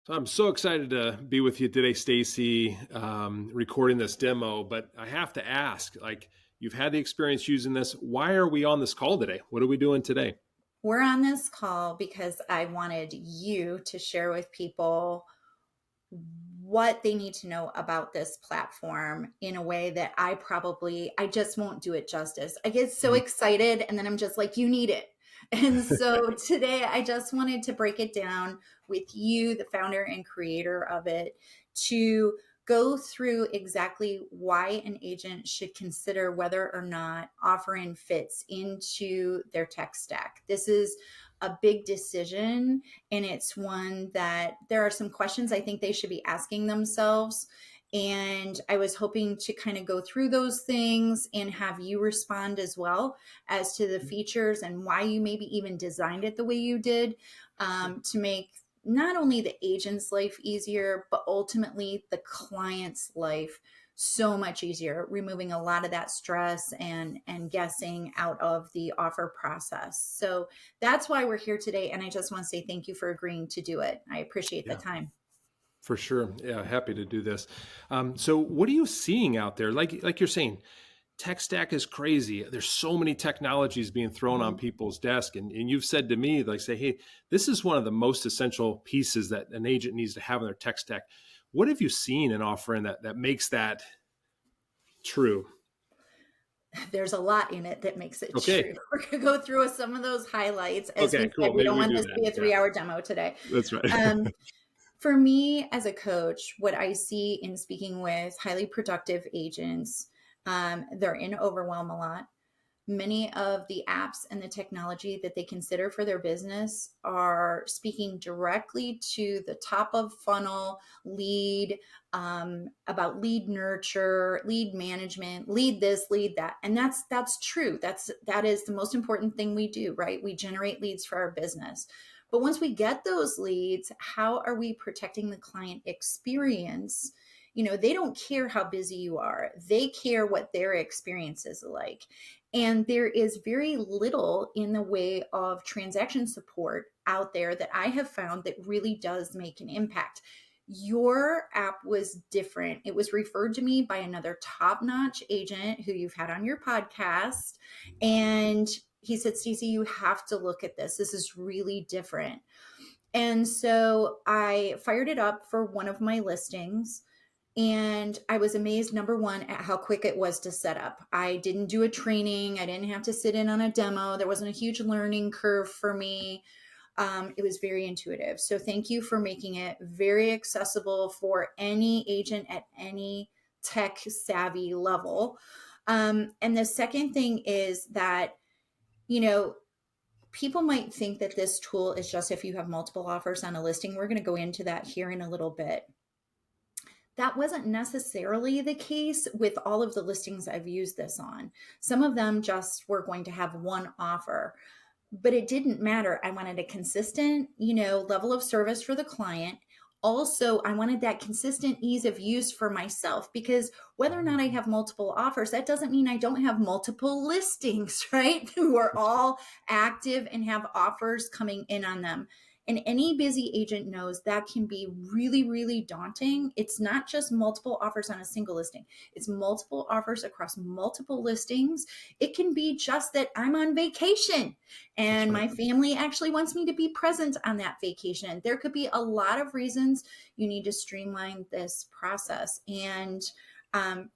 So I'm so excited to be with you today, Stacey, recording this demo. But I have to ask, you've had the experience using this. Why are we on this call today? What are we doing today? We're on this call because I wanted you to share with people what they need to know about this platform in a way that I just won't do it justice. I get so Mhm. excited and then I'm just like, you need it. And so today I just wanted to break it down with you, the founder and creator of it, to go through exactly why an agent should consider whether or not OfferIn fits into their tech stack. This is a big decision, and it's one that there are some questions I think they should be asking themselves. And I was hoping to kind of go through those things and have you respond as well as to the features and why you maybe even designed it the way you did, to make not only the agent's life easier, but ultimately the client's life so much easier, removing a lot of that stress and guessing out of the offer process. So that's why we're here today. And I just want to say thank you for agreeing to do it. I appreciate the Yeah, time. for sure. Yeah, happy to do this. So what are you seeing out there? Like you're saying, tech stack is crazy. There's so many technologies being thrown on Mhm. people's desk. And you've said to me, say, hey, this is one of the most essential pieces that an agent needs to have in their tech stack. What have you seen in OfferIn that makes that true? There's a lot in it that makes it true. Okay. We're going to go through some of those highlights. As we Okay, said, cool. we Maybe don't we want do this to that. be a Yeah, 3-hour demo today. that's right. Um, for me as a coach, what I see in speaking with highly productive agents, they're in overwhelm a lot. Many of the apps and the technology that they consider for their business are speaking directly to the top of funnel lead, about lead nurture, lead management, lead this, lead that. And that's true. That is the most important thing we do, right? We generate leads for our business. But once we get those leads, how are we protecting the client experience? They don't care how busy you are. They care what their experience is like. And there is very little in the way of transaction support out there that I have found that really does make an impact. Your app was different. It was referred to me by another top-notch agent who you've had on your podcast. And he said, Stacey, you have to look at this. This is really different. And so I fired it up for one of my listings. And I was amazed, number one, at how quick it was to set up. I didn't do a training. I didn't have to sit in on a demo. There wasn't a huge learning curve for me. It was very intuitive. So thank you for making it very accessible for any agent at any tech savvy level. And the second thing is that, you know, people might think that this tool is just if you have multiple offers on a listing. We're going to go into that here in a little bit. That wasn't necessarily the case with all of the listings I've used this on. Some of them just were going to have one offer, but it didn't matter. I wanted a consistent, level of service for the client. Also, I wanted that consistent ease of use for myself, because whether or not I have multiple offers, that doesn't mean I don't have multiple listings, right? Who are all active and have offers coming in on them. And any busy agent knows that can be really, really daunting. It's not just multiple offers on a single listing, it's multiple offers across multiple listings. It can be just that I'm on vacation That's and right. my family actually wants me to be present on that vacation. There could be a lot of reasons you need to streamline this process and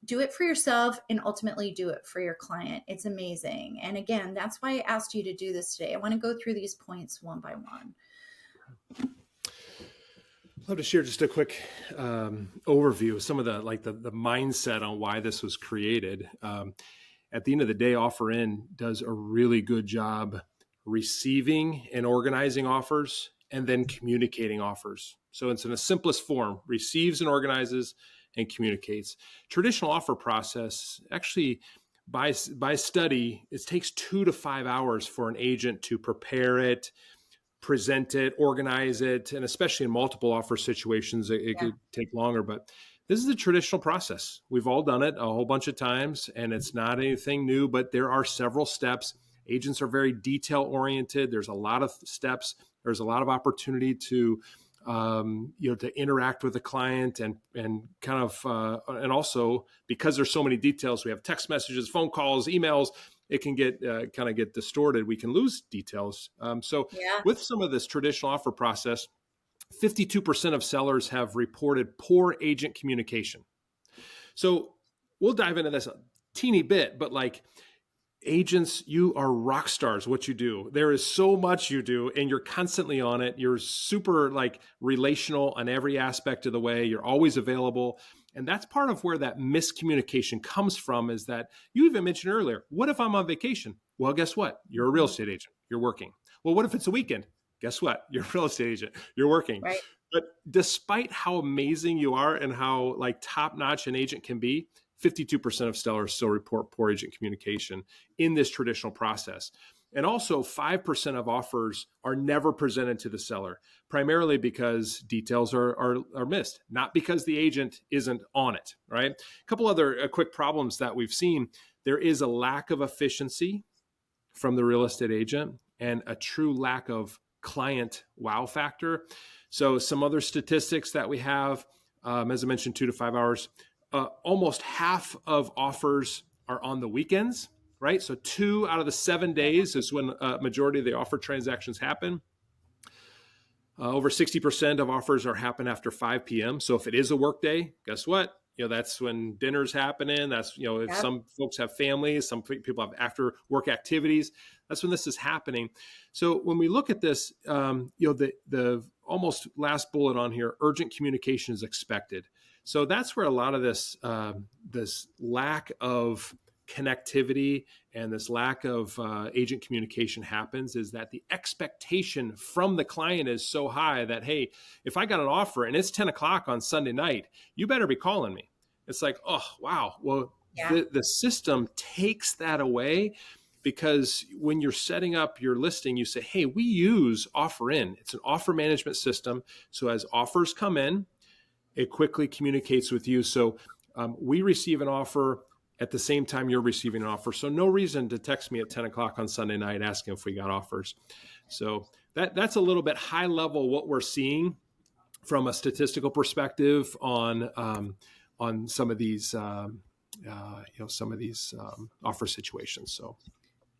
do it for yourself and ultimately do it for your client. It's amazing. And again, that's why I asked you to do this today. I want to go through these points one by one. I'd love to share just a quick overview of some of the mindset on why this was created. At the end of the day, OfferIn does a really good job receiving and organizing offers and then communicating offers. So it's in the simplest form: receives and organizes and communicates. Traditional offer process, actually, by study, it takes 2 to 5 hours for an agent to prepare it, present it, organize it, and especially in multiple offer situations, it Yeah. could take longer. But this is the traditional process. We've all done it a whole bunch of times, and it's not anything new, but there are several steps. Agents are very detail oriented. There's a lot of steps. There's a lot of opportunity to to interact with the client and kind of, and also because there's so many details, we have text messages, phone calls, emails, it can get kind of get distorted. We can lose details. So Yeah. with some of this traditional offer process, 52% of sellers have reported poor agent communication. So we'll dive into this a teeny bit, but like, agents, you are rock stars what you do. There is so much you do and you're constantly on it. You're super like relational on every aspect of the way. You're always available. And that's part of where that miscommunication comes from, is that you even mentioned earlier, what if I'm on vacation? Well, guess what? You're a real estate agent. You're working. Well, what if it's a weekend? Guess what? You're a real estate agent. You're working. Right. But despite how amazing you are and how like top notch an agent can be, 52% of sellers still report poor agent communication in this traditional process. And also 5% of offers are never presented to the seller, primarily because details are missed, not because the agent isn't on it, right? A couple other quick problems that we've seen. There is a lack of efficiency from the real estate agent and a true lack of client wow factor. So some other statistics that we have, as I mentioned, 2 to 5 hours, almost half of offers are on the weekends, right? So 2 out of the 7 days is when majority of the offer transactions happen. Over 60% of offers are happen after 5 p.m. So if it is a work day, guess what? That's when dinner's happening. That's, if some folks have families, some people have after work activities, that's when this is happening. So when we look at this, the almost last bullet on here, urgent communication is expected. So that's where a lot of this lack of connectivity and this lack of agent communication happens, is that the expectation from the client is so high that, hey, if I got an offer and it's 10 o'clock on Sunday night, you better be calling me. It's like, oh, wow. Well, the system takes that away, because when you're setting up your listing, you say, hey, we use OfferIn. It's an offer management system. So as offers come in, it quickly communicates with you. So we receive an offer at the same time you're receiving an offer. So no reason to text me at 10 o'clock on Sunday night asking if we got offers. So that's a little bit high level what we're seeing from a statistical perspective on some of these offer situations. So.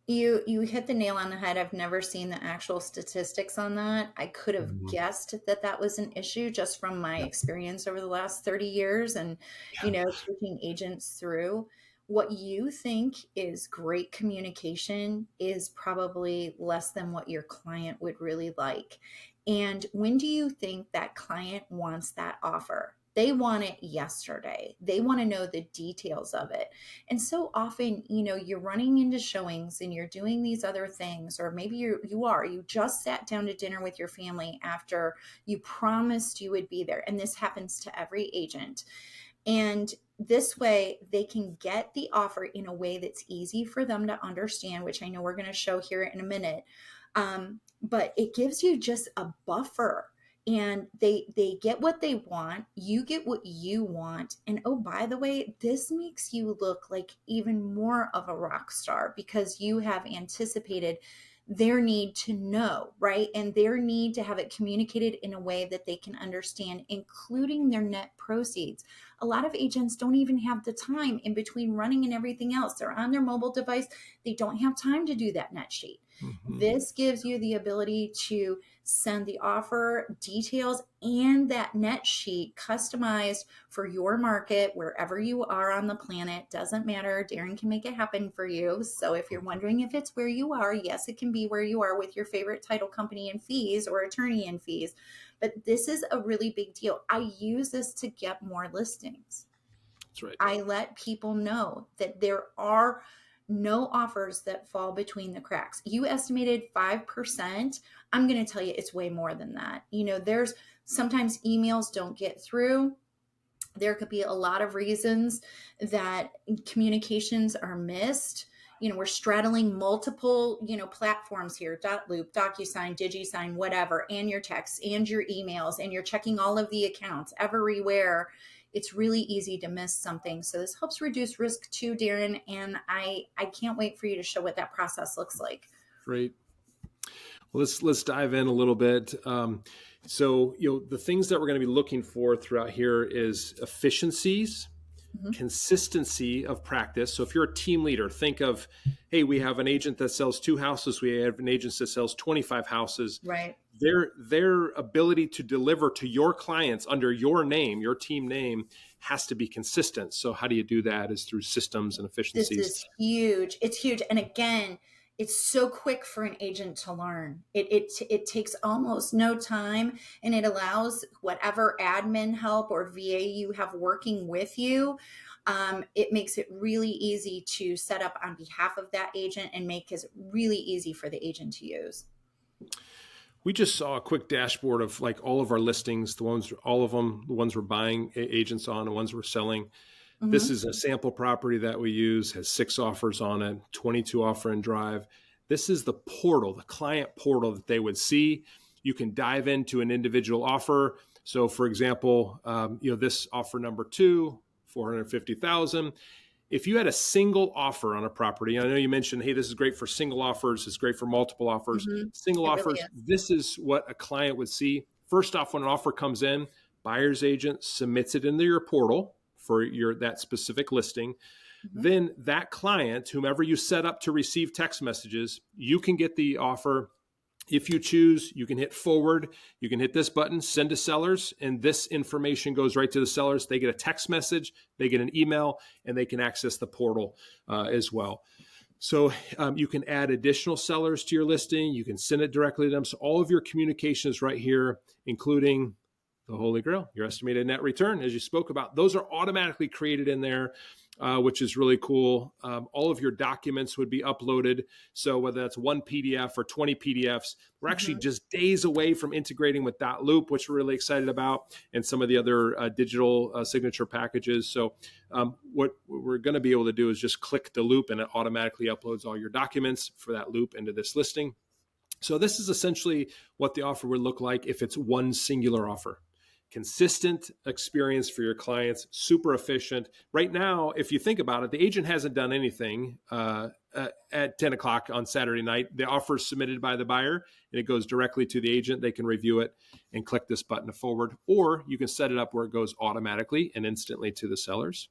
You hit the nail on the head. I've never seen the actual statistics on that. I could have guessed that was an issue just from my experience over the last 30 years and, taking agents through. What you think is great communication is probably less than what your client would really like. And when do you think that client wants that offer? They want it yesterday. They want to know the details of it. And so often, you're running into showings and you're doing these other things, or maybe you just sat down to dinner with your family after you promised you would be there. And this happens to every agent. And this way they can get the offer in a way that's easy for them to understand, which I know we're going to show here in a minute. But it gives you just a buffer. And they get what they want, you get what you want. And oh, by the way, this makes you look like even more of a rock star, because you have anticipated their need to know, right? And their need to have it communicated in a way that they can understand, including their net proceeds. A lot of agents don't even have the time in between running and everything else. They're on their mobile device. They don't have time to do that net sheet. This gives you the ability to send the offer details and that net sheet customized for your market, wherever you are on the planet. Doesn't matter. Darrin can make it happen for you. So if you're wondering if it's where you are, yes, it can be where you are with your favorite title company and fees or attorney and fees. But this is a really big deal. I use this to get more listings. That's right. I let people know that there are no offers that fall between the cracks. You estimated 5%. I'm going to tell you it's way more than that. There's sometimes emails don't get through. There could be a lot of reasons that communications are missed. We're straddling multiple, platforms here, Dotloop, DocuSign, DigiSign, whatever, and your texts and your emails, and you're checking all of the accounts everywhere. It's really easy to miss something. So this helps reduce risk too, Darrin. And I can't wait for you to show what that process looks like. Great. Well, let's dive in a little bit. So, the things that we're going to be looking for throughout here is efficiencies, Mhm. consistency of practice. So if you're a team leader, think of, hey, we have an agent that sells 2 houses. We have an agent that sells 25 houses. Right. Their ability to deliver to your clients under your name, your team name, has to be consistent. So how do you do that? Is through systems and This efficiencies. is huge. It's huge. And again, it's so quick for an agent to learn. It takes almost no time, and it allows whatever admin help or VA you have working with you. It makes it really easy to set up on behalf of that agent and make it really easy for the agent to use. We just saw a quick dashboard of like all of our listings, all of them, the ones we're buying agents on, the ones we're selling. This Mm-hmm. is a sample property that we use, has 6 offers on it, 22 offer and drive. This is the portal, the client portal that they would see. You can dive into an individual offer. So for example, this offer number 2, 450,000. If you had a single offer on a property, I know you mentioned, hey, this is great for single offers, it's great for multiple offers. Mm-hmm. Single It really offers, is. this is what a client would see. First off, when an offer comes in, buyer's agent submits it into your portal for that specific listing. Mm-hmm. Then that client, whomever you set up to receive text messages, you can get the offer. If you choose, you can hit forward. You can hit this button, send to sellers, and this information goes right to the sellers. They get a text message, they get an email, and they can access the portal as well. So you can add additional sellers to your listing. You can send it directly to them. So all of your communication is right here, including the Holy Grail, your estimated net return, as you spoke about. Those are automatically created in there, which is really cool. All of your documents would be uploaded. So whether that's 1 PDF or 20 PDFs, we're actually just days away from integrating with Loop, which we're really excited about, and some of the other digital signature packages. So what we're going to be able to do is just click the Loop, and it automatically uploads all your documents for that Loop into this listing. So this is essentially what the offer would look like if it's one singular offer. Consistent experience for your clients, super efficient. Right now, if you think about it, the agent hasn't done anything at 10 o'clock on Saturday night. The offer is submitted by the buyer, and it goes directly to the agent. They can review it and click this button to forward, or you can set it up where it goes automatically and instantly to the sellers.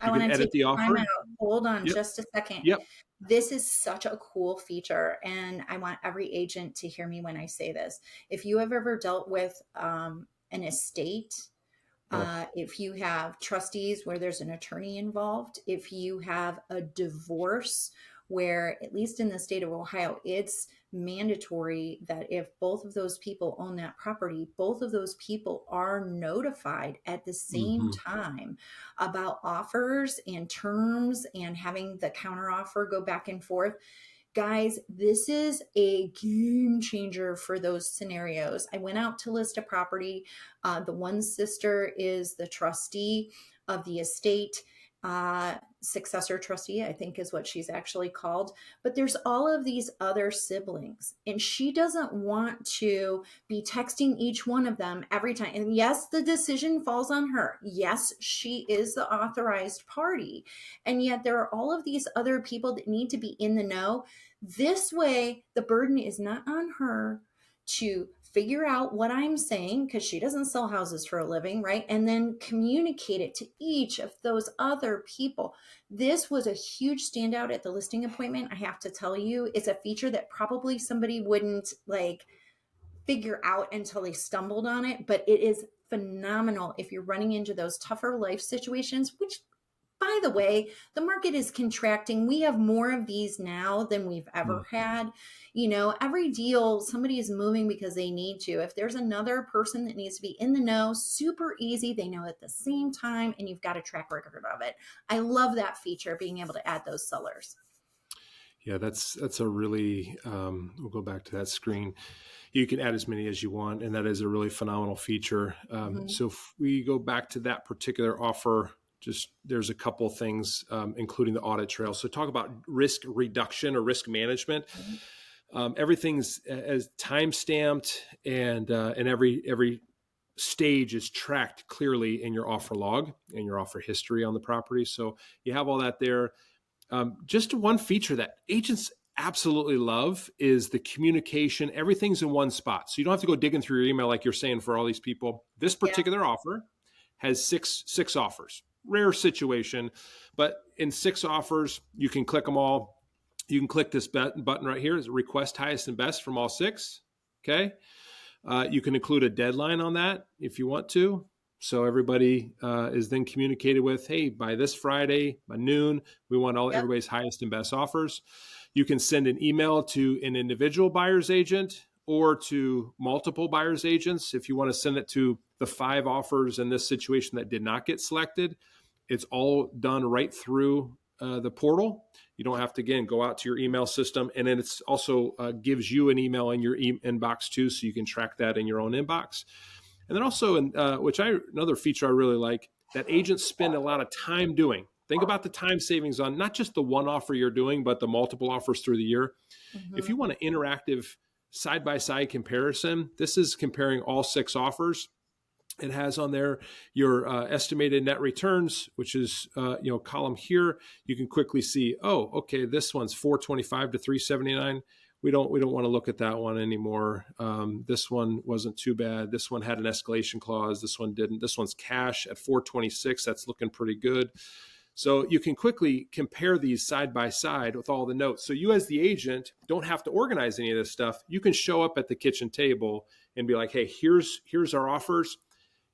I You want can to edit take the time offer. out. Hold on Yep. just a second. Yep. This is such a cool feature, and I want every agent to hear me when I say this. If you have ever dealt with an estate, if you have trustees where there's an attorney involved, if you have a divorce where, at least in the state of Ohio, it's mandatory that if both of those people own that property, both of those people are notified at the same time about offers and terms and having the counteroffer go back and forth. Guys, this is a game changer for those scenarios. I went out to list a property. The one sister is the trustee of the estate, successor trustee, I think is what she's actually called. But there's all of these other siblings, and she doesn't want to be texting each one of them every time. And yes, the decision falls on her. Yes, she is the authorized party. And yet there are all of these other people that need to be in the know. This way, the burden is not on her to figure out what I'm saying, because she doesn't sell houses for a living, right? And then communicate it to each of those other people. This was a huge standout at the listing appointment. I have to tell you, it's a feature that probably somebody wouldn't figure out until they stumbled on it, but it is phenomenal if you're running into those tougher life situations, which, by the way, the market is contracting. We have more of these now than we've ever had. Every deal, somebody is moving because they need to. If there's another person that needs to be in the know, super easy. They know at the same time, and you've got a track record of it. I love that feature, being able to add those sellers. Yeah, that's a really, we'll go back to that screen. You can add as many as you want, and that is a really phenomenal feature. So if we go back to that particular offer, there's a couple of things, including the audit trail. So talk about risk reduction or risk management. Everything's as time stamped, and every stage is tracked clearly in your offer log and your offer history on the property. So you have all that there. Just one feature that agents absolutely love is the communication. Everything's in one spot. So you don't have to go digging through your email like you're saying for all these people. This Yeah. particular offer has six offers. Rare situation, but in 6 offers, you can click them all. You can click this button right here, is request highest and best from all 6. Okay. You can include a deadline on that if you want to. So everybody is then communicated with, hey, by this Friday, by noon, we want everybody's highest and best offers. You can send an email to an individual buyer's agent or to multiple buyer's agents. If you want to send it to the 5 offers in this situation that did not get selected, it's all done right through the portal. You don't have to, again, go out to your email system. And then it's also gives you an email in your inbox too, so you can track that in your own inbox. And then also, another feature I really like, that agents spend a lot of time doing. Think about the time savings on not just the one offer you're doing, but the multiple offers through the year. Mm-hmm. If you want an interactive side-by-side comparison, this is comparing all 6 offers. It has on there your estimated net returns, which is column here. You can quickly see, oh, okay, this one's 425 to 379. We don't want to look at that one anymore. This one wasn't too bad. This one had an escalation clause. This one didn't. This one's cash at 426. That's looking pretty good. So you can quickly compare these side by side with all the notes. So you as the agent don't have to organize any of this stuff. You can show up at the kitchen table and be like, hey, here's our offers.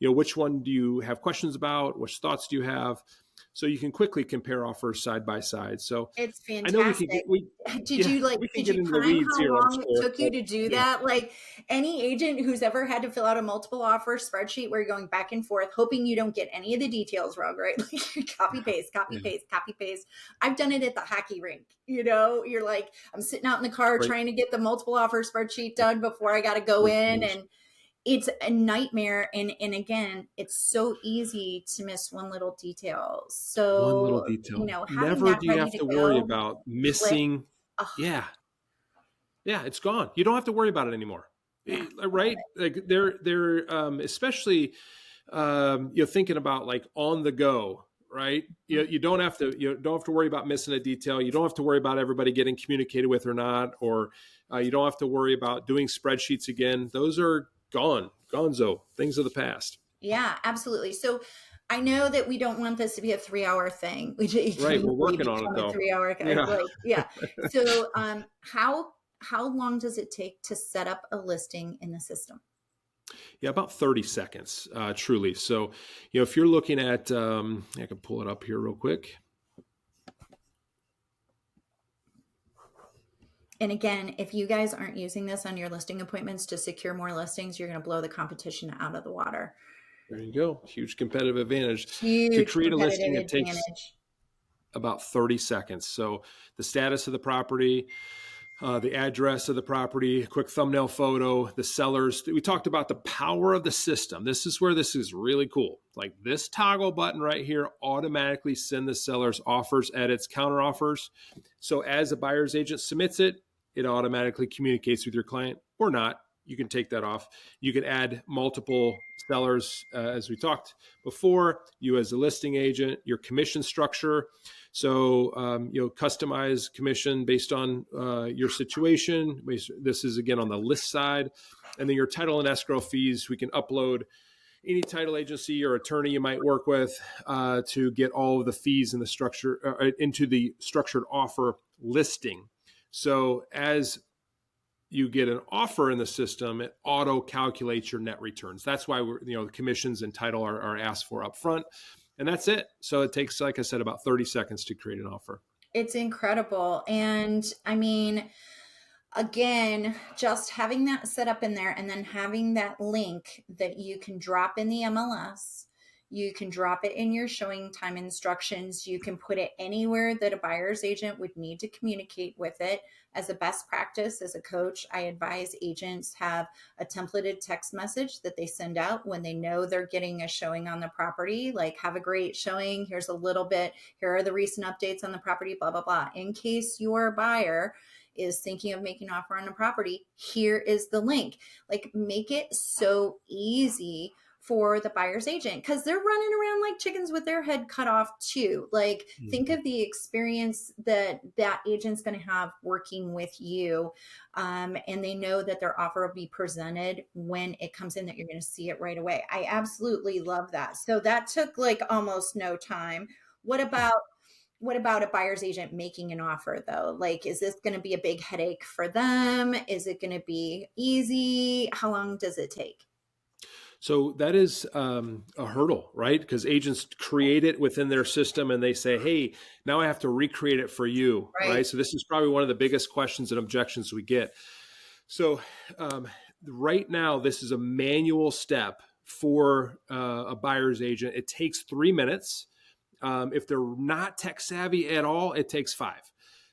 Which one do you have questions about? Which thoughts do you have? So you can quickly compare offers side by side. So it's fantastic. I know we can get, did you time how long it took you to do that? Like any agent who's ever had to fill out a multiple offer spreadsheet where you're going back and forth, hoping you don't get any of the details wrong, right? Like copy paste. I've done it at the hockey rink. You're like, I'm sitting out in the car trying to get the multiple offer spreadsheet done before I got to go in, and it's a nightmare. And again, it's so easy to miss one little detail. So one little detail. Never do you have to worry about missing. Yeah, it's gone. You don't have to worry about it anymore. Yeah, right? Like they're especially thinking about like on the go, right? You don't have to worry about missing a detail. You don't have to worry about everybody getting communicated with or not, or you don't have to worry about doing spreadsheets again. Those are gonzo, things of the past. Yeah, absolutely. So I know that we don't want this to be a 3-hour thing. Right, we're working on it though. A 3-hour, yeah. So how long does it take to set up a listing in the system? Yeah, about 30 seconds, truly. So, if you're looking at, I can pull it up here real quick. And again, if you guys aren't using this on your listing appointments to secure more listings, you're going to blow the competition out of the water. There you go. Huge competitive advantage. To create a listing, it takes about 30 seconds. So the status of the property, the address of the property, a quick thumbnail photo, the sellers. We talked about the power of the system. This is where this is really cool. Like this toggle button right here automatically send the sellers offers, edits, counter offers. So as a buyer's agent submits it, it automatically communicates with your client or not. You can take that off. You can add multiple sellers, as we talked before. You as a listing agent, your commission structure. So customize commission based on your situation. This is again on the list side, and then your title and escrow fees. We can upload any title agency or attorney you might work with to get all of the fees in the structure into the structured offer listing. So as you get an offer in the system, it auto calculates your net returns. That's why the commissions and title are asked for up front. And that's it. So it takes, like I said, about 30 seconds to create an offer. It's incredible. And I mean, again, just having that set up in there and then having that link that you can drop in the MLS, you can drop it in your showing time instructions. You can put it anywhere that a buyer's agent would need to communicate with it. As a best practice, as a coach, I advise agents have a templated text message that they send out when they know they're getting a showing on the property, like have a great showing. Here's a little bit. Here are the recent updates on the property, blah, blah, blah. In case your buyer is thinking of making an offer on a property, here is the link. Like make it so easy for the buyer's agent, because they're running around like chickens with their head cut off too. Like, think of the experience that that agent's going to have working with you, and they know that their offer will be presented when it comes in, that you're going to see it right away. I absolutely love that. So that took like almost no time. What about a buyer's agent making an offer though? Like, is this going to be a big headache for them? Is it going to be easy? How long does it take? So that is a hurdle, right? Because agents create it within their system and they say, hey, now I have to recreate it for you, Right. right? So this is probably one of the biggest questions and objections we get. So right now, this is a manual step for a buyer's agent. It takes 3 minutes. If they're not tech savvy at all, it takes 5.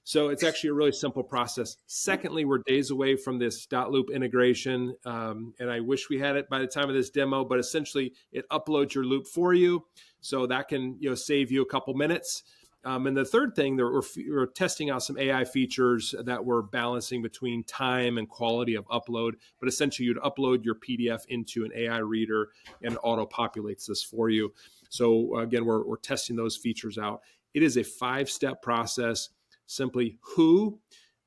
So it's actually a really simple process. Secondly, we're days away from this dot loop integration. And I wish we had it by the time of this demo, but essentially it uploads your loop for you. So that can save you a couple minutes. And the third thing, we're testing out some AI features that we're balancing between time and quality of upload. But essentially, you'd upload your PDF into an AI reader and it auto-populates this for you. So again, we're testing those features out. It is a 5-step process. Simply who,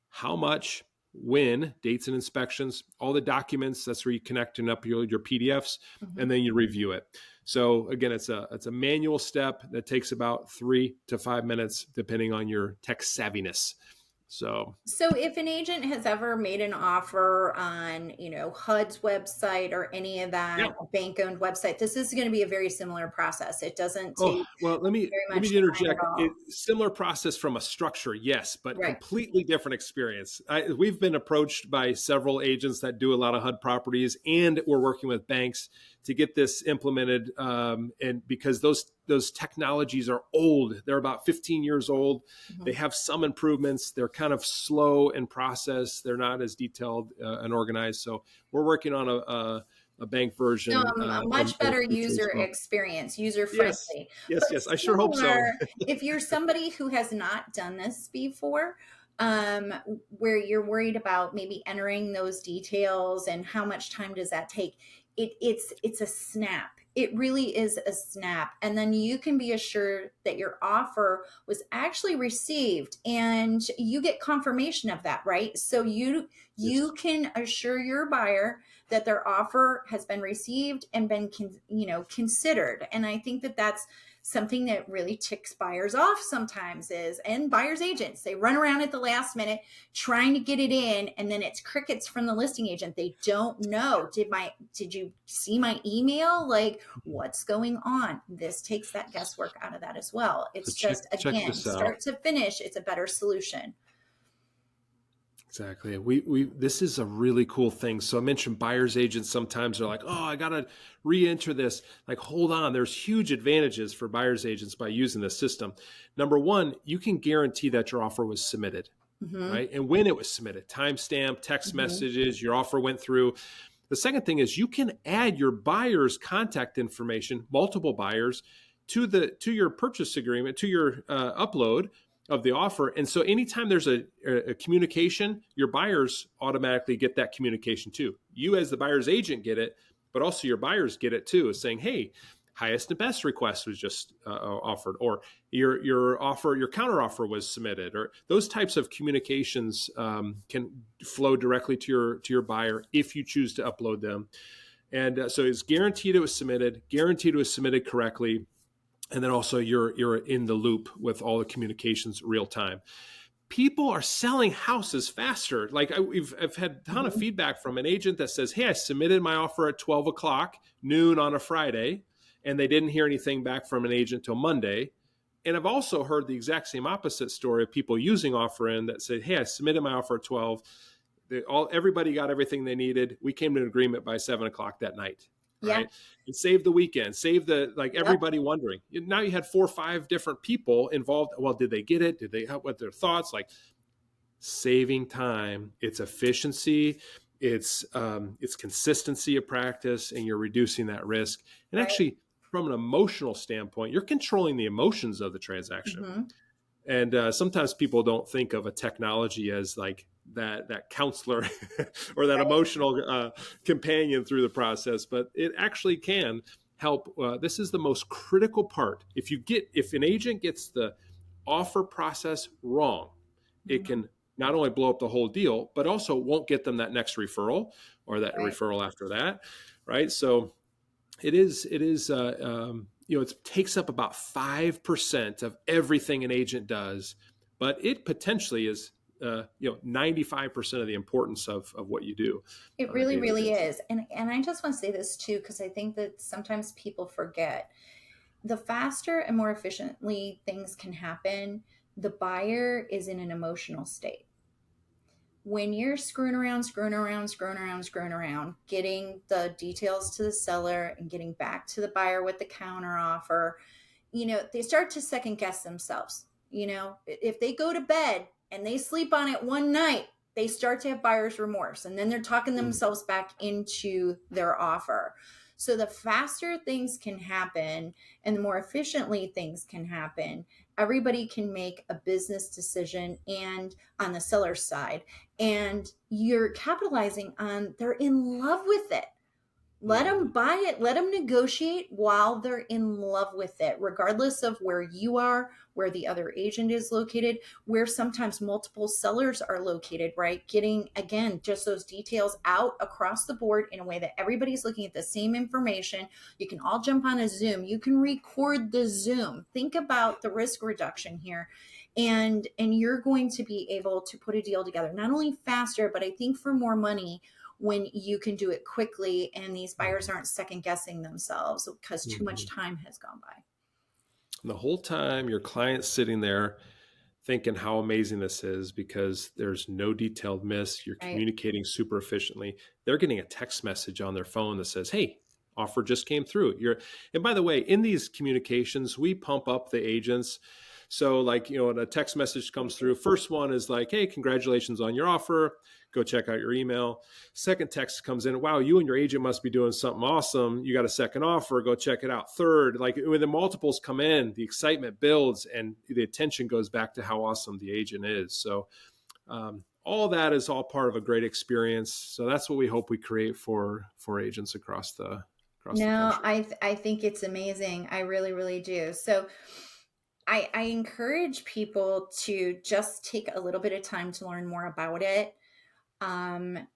how much, when, dates and inspections, all the documents. That's where you connect and up your PDFs, and then you review it. So again, it's a manual step that takes about 3 to 5 minutes, depending on your tech savviness. So if an agent has ever made an offer on, HUD's website or any of yeah. that bank-owned website, this is going to be a very similar process. It doesn't Oh, take well, let me very much time interject. at all. Similar process from a structure, yes, but Right. completely different experience. We've been approached by several agents that do a lot of HUD properties, and we're working with banks to get this implemented. And because those technologies are old, they're about 15 years old. They have some improvements. They're kind of slow in process. They're not as detailed and organized. So we're working on a bank version. A much better user well. experience, user Yes, friendly. yes, But yes. I sure hope so. if you're somebody who has not done this before, where you're worried about maybe entering those details and how much time does that take, it's a snap. It really is a snap. And then you can be assured that your offer was actually received, and you get confirmation of that, right? So you can assure your buyer that their offer has been received and been considered. And I think that that's something that really ticks buyers off sometimes, and buyers agents, they run around at the last minute trying to get it in, and then it's crickets from the listing agent. They don't know, did you see my email? Like, what's going on? This takes that guesswork out of that as well. It's So just, check again, this out. start to finish, it's a better solution. Exactly. This is a really cool thing. So I mentioned buyer's agents sometimes are like, oh, I got to re-enter this. Like, hold on. There's huge advantages for buyer's agents by using this system. Number one, you can guarantee that your offer was submitted, right? And when it was submitted, timestamp, text messages, your offer went through. The second thing is you can add your buyer's contact information, multiple buyers, to your purchase agreement, to your upload of the offer. And so anytime there's a communication, your buyers automatically get that communication too. You as the buyer's agent get it, but also your buyers get it too, saying, hey, highest and best request was just offered, or your offer, your counter offer was submitted, or those types of communications can flow directly to your buyer if you choose to upload them. And so it's guaranteed it was submitted, guaranteed it was submitted correctly. And then also you're in the loop with all the communications real time. People are selling houses faster. Like I've had a ton of feedback from an agent that says, hey, I submitted my offer at 12 o'clock noon on a Friday, and they didn't hear anything back from an agent till Monday. And I've also heard the exact same opposite story of people using OfferIn that said, hey, I submitted my offer at 12. Everybody got everything they needed. We came to an agreement by 7 o'clock that night. Right. And save the weekend, save everybody wondering. Now you had 4 or 5 different people involved. Well, did they get it? Did they help with their thoughts? Like, saving time, it's efficiency, it's consistency of practice, and you're reducing that risk. And actually, from an emotional standpoint, you're controlling the emotions of the transaction. And sometimes people don't think of a technology as like that counselor or that emotional companion through the process, but it actually can help. This is the most critical part. If an agent gets the offer process wrong, it can not only blow up the whole deal, but also won't get them that next referral or that Right. referral after that. Right. So it is, it takes up about 5% of everything an agent does, but it potentially is, 95% of the importance of what you do It on a really, daily really basis. is. And I just want to say this too, because I think that sometimes people forget the faster and more efficiently things can happen, the buyer is in an emotional state. When you're screwing around, getting the details to the seller and getting back to the buyer with the counter offer, they start to second guess themselves. If they go to bed and they sleep on it one night, they start to have buyer's remorse, and then they're talking themselves back into their offer. So the faster things can happen and the more efficiently things can happen, everybody can make a business decision, and on the seller's side, and you're capitalizing on they're in love with it. Let them buy it. Let them negotiate while they're in love with it, regardless of where you are, where the other agent is located, where sometimes multiple sellers are located, right? Getting, again, just those details out across the board in a way that everybody's looking at the same information. You can all jump on a Zoom. You can record the Zoom. Think about the risk reduction here. And you're going to be able to put a deal together, not only faster, but I think for more money when you can do it quickly and these buyers aren't second guessing themselves because too much time has gone by. And the whole time your client's sitting there thinking how amazing this is because there's no detailed miss. You're communicating super efficiently. They're getting a text message on their phone that says, hey, offer just came through. And by the way, in these communications, we pump up the agents. So when a text message comes through, first one is like, hey, congratulations on your offer. Go check out your email. Second text comes in, wow, you and your agent must be doing something awesome. You got a second offer. Go check it out. Third, when the multiples come in, the excitement builds and the attention goes back to how awesome the agent is. So all that is all part of a great experience. So that's what we hope we create for agents across the country. I think it's amazing. I really, really do. So I encourage people to just take a little bit of time to learn more about it.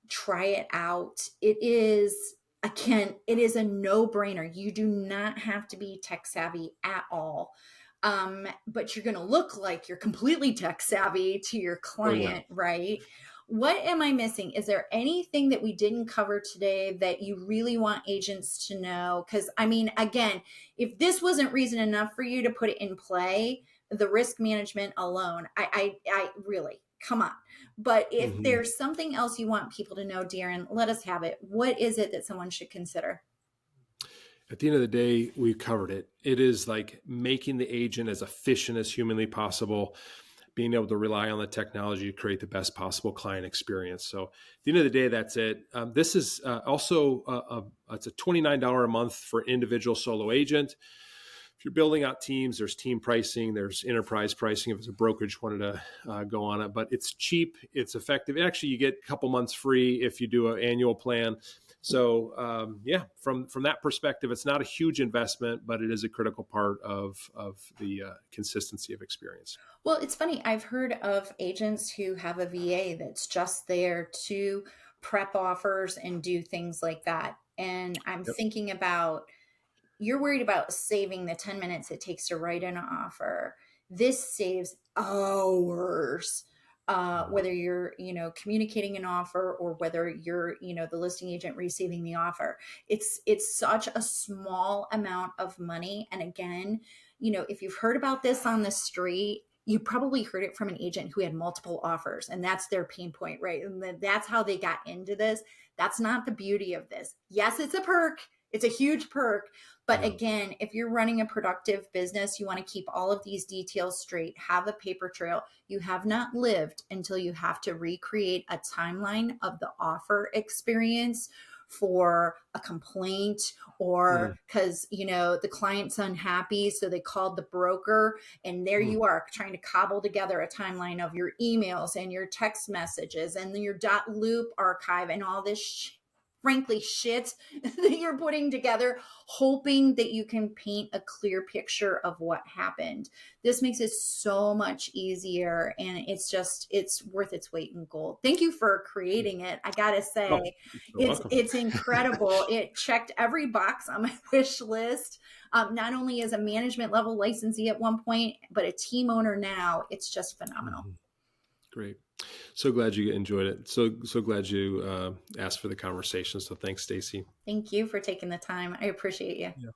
Try it out. It is a no-brainer. You do not have to be tech savvy at all. But you're going to look like you're completely tech savvy to your client, right? What am I missing? Is there anything that we didn't cover today that you really want agents to know? Because again, if this wasn't reason enough for you to put it in play, the risk management alone, I really, come on. But if there's something else you want people to know, Darrin, let us have it. What is it that someone should consider? At the end of the day, we covered it. It is like making the agent as efficient as humanly possible, being able to rely on the technology to create the best possible client experience. So at the end of the day, that's it. This is also, it's a $29 a month for individual solo agent. If you're building out teams, there's team pricing, there's enterprise pricing if it's a brokerage wanted to go on it, but it's cheap, it's effective. Actually, you get a couple months free if you do an annual plan. So from that perspective, it's not a huge investment, but it is a critical part of the consistency of experience. Well, it's funny. I've heard of agents who have a VA that's just there to prep offers and do things like that. And I'm thinking about, you're worried about saving the 10 minutes it takes to write an offer. This saves hours. Whether you're, communicating an offer or whether you're, the listing agent receiving the offer. It's such a small amount of money. And again, if you've heard about this on the street, you probably heard it from an agent who had multiple offers, and that's their pain point, right? And that's how they got into this. That's not the beauty of this. Yes, it's a perk. It's a huge perk. But again, if you're running a productive business, you want to keep all of these details straight, have a paper trail. You have not lived until you have to recreate a timeline of the offer experience for a complaint, or Mm, because, the client's unhappy. So they called the broker, and there mm, you are trying to cobble together a timeline of your emails and your text messages and then your dot loop archive and all this frankly shit that you're putting together, hoping that you can paint a clear picture of what happened. This makes it so much easier, and it's worth its weight in gold. Thank you for creating it. I gotta oh, say, you're it's welcome. it's incredible. It checked every box on my wish list. Not only as a management level licensee at one point, but a team owner now. It's just phenomenal. Mhm. Great. So glad you enjoyed it. So glad you asked for the conversation. So thanks, Stacey. Thank you for taking the time. I appreciate you. Yeah.